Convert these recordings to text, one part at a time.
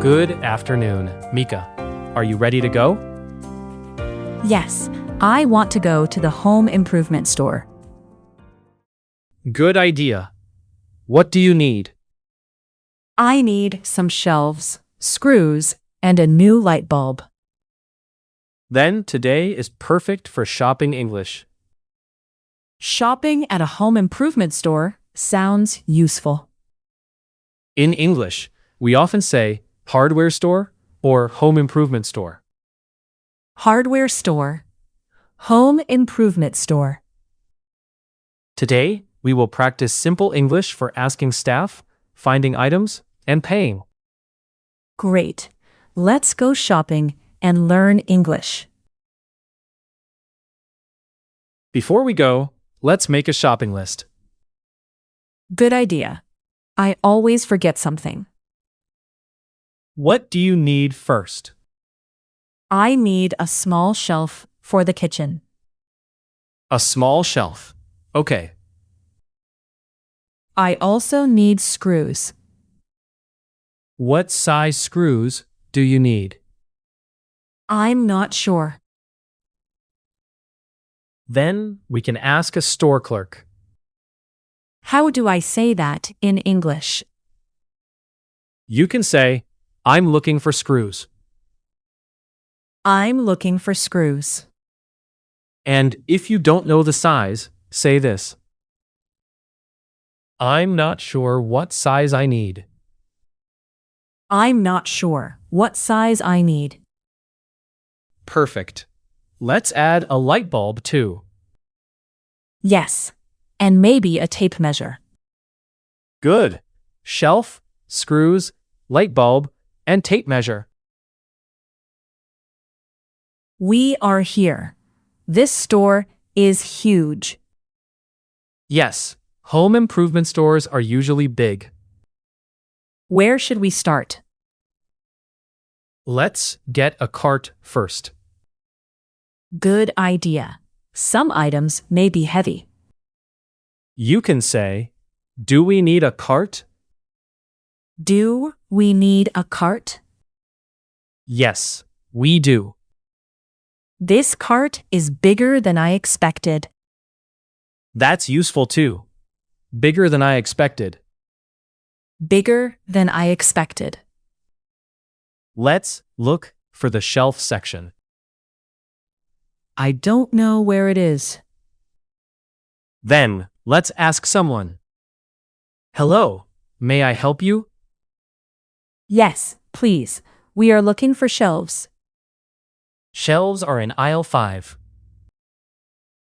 Good afternoon, Mika. Are you ready to go? Yes, I want to go to the home improvement store. Good idea. What do you need? I need some shelves, screws, and a new light bulb. Then today is perfect for shopping English. Shopping at a home improvement store sounds useful. In English, we often say hardware store or home improvement store. Hardware store. Home improvement store. Today, we will practice simple English for asking staff, finding items, and paying. Great. Let's go shopping and learn English. Before we go, let's make a shopping list. Good idea. I always forget something. What do you need first? I need a small shelf for the kitchen. A small shelf. Okay. I also need screws. What size screws do you need? I'm not sure. Then we can ask a store clerk. How do I say that in English? You can say, I'm looking for screws. I'm looking for screws. And if you don't know the size, say this. I'm not sure what size I need. I'm not sure what size I need. Perfect. Let's add a light bulb too. Yes, and maybe a tape measure. Good. Shelf, screws, light bulb, and tape measure. We are here. This store is huge. Yes, home improvement stores are usually big. Where should we start? Let's get a cart first. Good idea. Some items may be heavy. You can say, do we need a cart? Do we need a cart? Yes, we do. This cart is bigger than I expected. That's useful too. Bigger than I expected. Bigger than I expected. Let's look for the shelf section. I don't know where it is. Then, let's ask someone. Hello, may I help you? Yes, please. We are looking for shelves. Shelves are in aisle 5.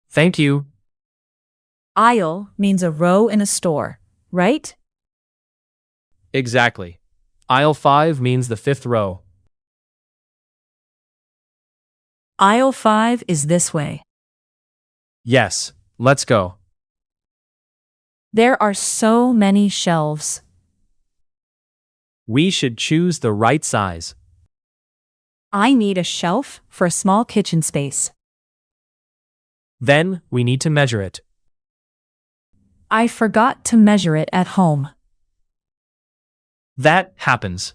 Thank you. Aisle means a row in a store, right? Exactly. Aisle 5 means the 5th row. Aisle 5 is this way. Yes, let's go. There are so many shelves. We should choose the right size. I need a shelf for a small kitchen space. Then we need to measure it. I forgot to measure it at home. That happens.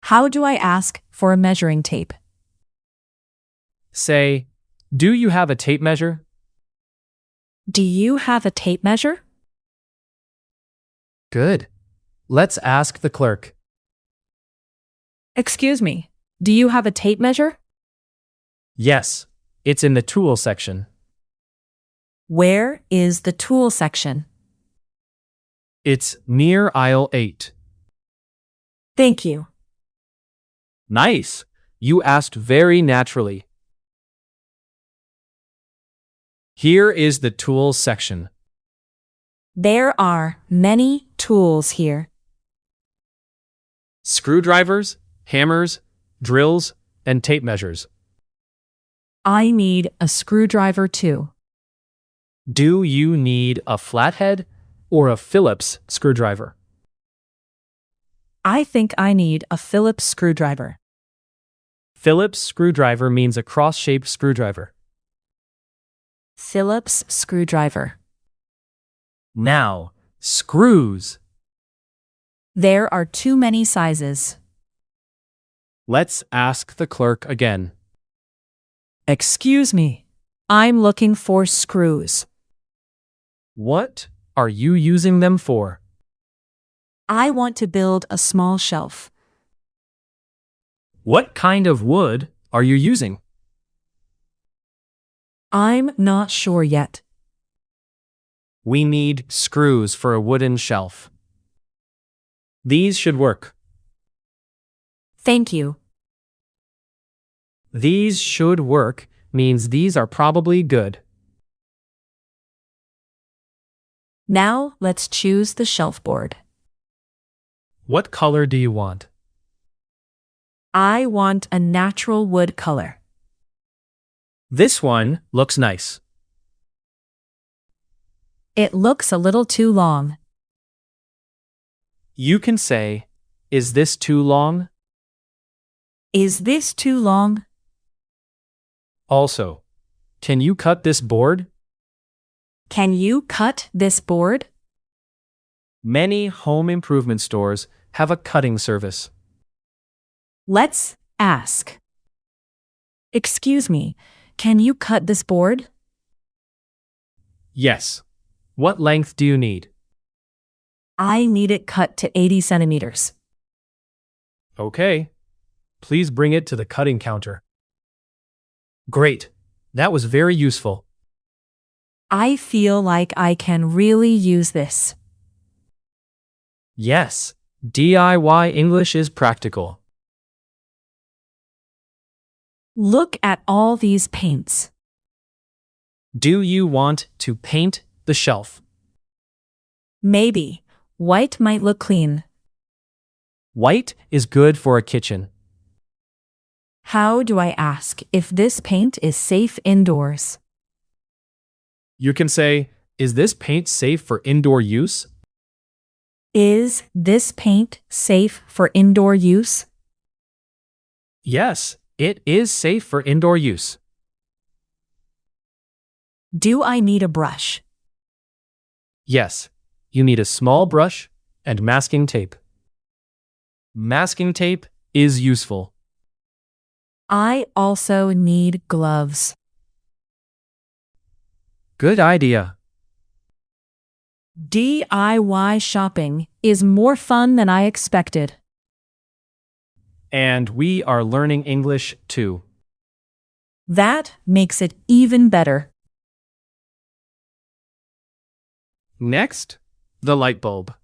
How do I ask for a measuring tape? Say, do you have a tape measure? Do you have a tape measure? Good. Let's ask the clerk. Excuse me, do you have a tape measure? Yes, it's in the tool section. Where is the tool section? It's near aisle 8. Thank you. Nice. You asked very naturally. Here is the tools section. There are many tools here. Screwdrivers, hammers, drills, and tape measures. I need a screwdriver too. Do you need a flathead or a Phillips screwdriver? I think I need a Phillips screwdriver. Phillips screwdriver means a cross-shaped screwdriver. Phillips screwdriver. Now, screws. There are too many sizes. Let's ask the clerk again. Excuse me. I'm looking for screws. What are you using them for? I want to build a small shelf. What kind of wood are you using? I'm not sure yet. We need screws for a wooden shelf. These should work. Thank you. These should work means these are probably good. Now let's choose the shelf board. What color do you want? I want a natural wood color. This one looks nice. It looks a little too long. You can say, "Is this too long?" Is this too long? Also, can you cut this board? Can you cut this board? Many home improvement stores have a cutting service. Let's ask. Excuse me, can you cut this board? Yes. What length do you need? I need it cut to 80 centimeters. Okay. Please bring it to the cutting counter. Great. That was very useful. I feel like I can really use this. Yes, DIY English is practical. Look at all these paints. Do you want to paint the shelf? Maybe. White might look clean. White is good for a kitchen. How do I ask if this paint is safe indoors? You can say, "Is this paint safe for indoor use?" Is this paint safe for indoor use? Yes, it is safe for indoor use. Do I need a brush? Yes, you need a small brush and masking tape. Masking tape is useful. I also need gloves. Good idea. DIY shopping is more fun than I expected. And we are learning English too. That makes it even better. Next, the light bulb.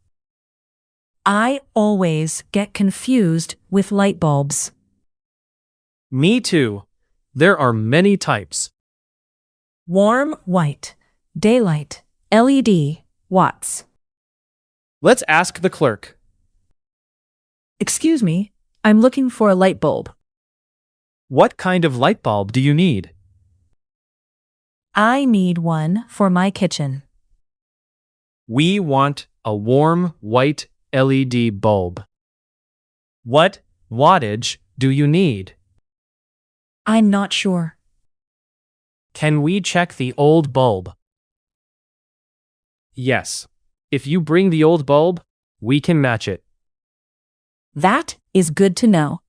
I always get confused with light bulbs. Me too. There are many types. Warm white, daylight, LED, watts. Let's ask the clerk. Excuse me, I'm looking for a light bulb. What kind of light bulb do you need? I need one for my kitchen. We want a warm white LED bulb. What wattage do you need? I'm not sure. Can we check the old bulb? Yes. If you bring the old bulb, we can match it. That is good to know.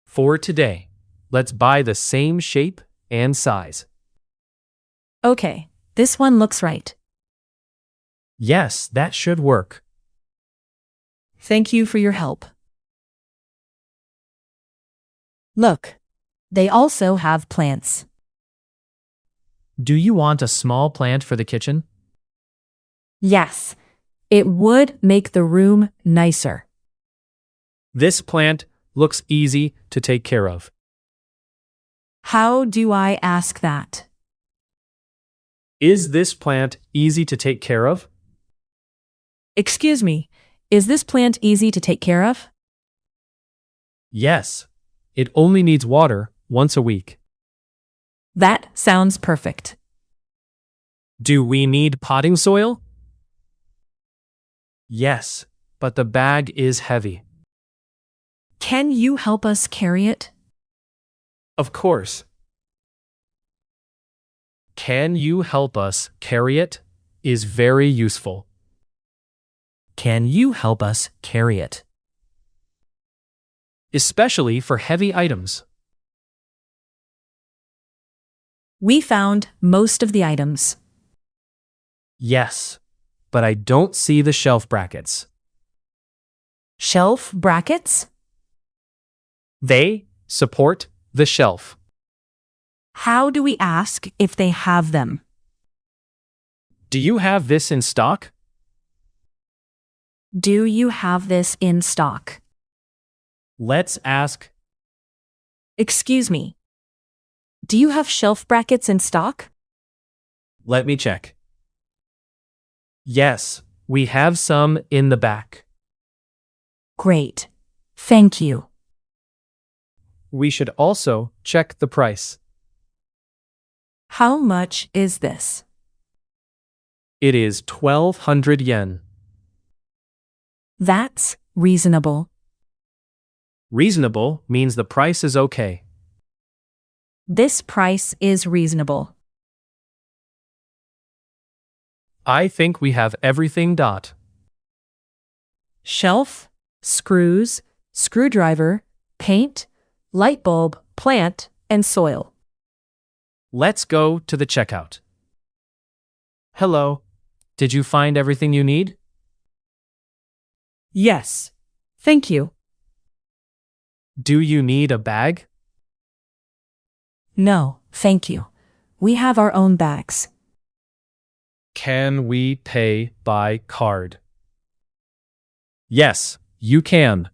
For today, let's buy the same shape and size. Okay, this one looks right. Yes, that should work. Thank you for your help. Look, they also have plants. Do you want a small plant for the kitchen? Yes, it would make the room nicer. This plant looks easy to take care of. How do I ask that? Is this plant easy to take care of? Excuse me, is this plant easy to take care of? Yes. It only needs water once a week. That sounds perfect. Do we need potting soil? Yes, but the bag is heavy. Can you help us carry it? Of course. Can you help us carry it? Is very useful. Can you help us carry it? especially for heavy items. We found most of the items. Yes, but I don't see the shelf brackets. Shelf brackets? They support the shelf. How do we ask if they have them? Do you have this in stock? Do you have this in stock? Let's ask, Excuse me. Do you have shelf brackets in stock? let me check. Yes, we have some in the back. Great. Thank you. We should also check the price. How much is this? It is 1,200 yen. That's reasonable. Reasonable means the price is okay. This price is reasonable. I think we have everything. Shelf, screws, screwdriver, paint, light bulb, plant, and soil. Let's go to the checkout. Hello. Did you find everything you need? Yes. Thank you. Do you need a bag? No, thank you. We have our own bags. Can we pay by card? Yes, you can.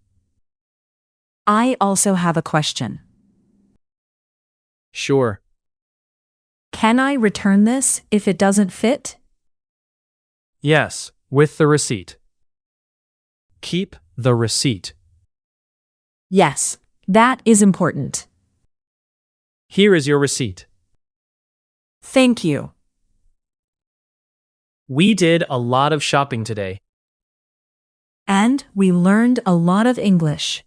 I also have a question. Sure. Can I return this if it doesn't fit? Yes, with the receipt. Keep the receipt. Yes, that is important. Here is your receipt. Thank you. We did a lot of shopping today. And we learned a lot of English.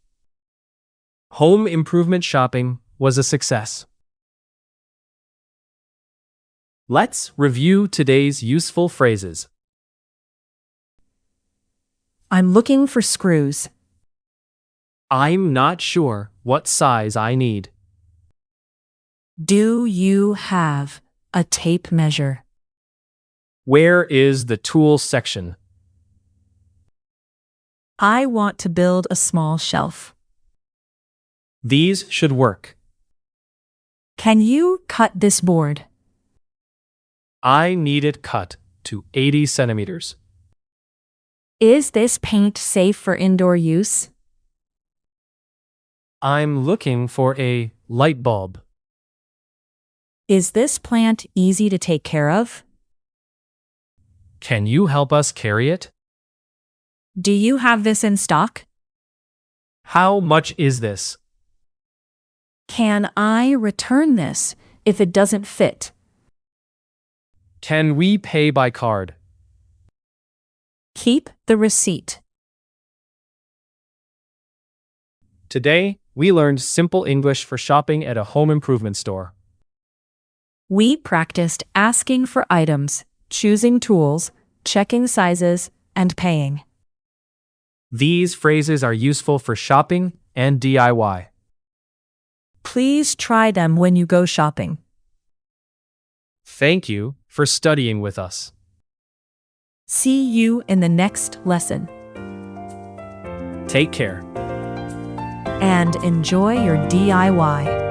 Home improvement shopping was a success. Let's review today's useful phrases. I'm looking for screws. I'm not sure what size I need. Do you have a tape measure? Where is the tools section? I want to build a small shelf. These should work. Can you cut this board? I need it cut to 80 centimeters. Is this paint safe for indoor use? I'm looking for a light bulb. Is this plant easy to take care of? Can you help us carry it? Do you have this in stock? How much is this? Can I return this if it doesn't fit? Can we pay by card? Keep the receipt. Today, we learned simple English for shopping at a home improvement store. We practiced asking for items, choosing tools, checking sizes, and paying. These phrases are useful for shopping and DIY. Please try them when you go shopping. Thank you for studying with us. See you in the next lesson. Take care. And enjoy your DIY.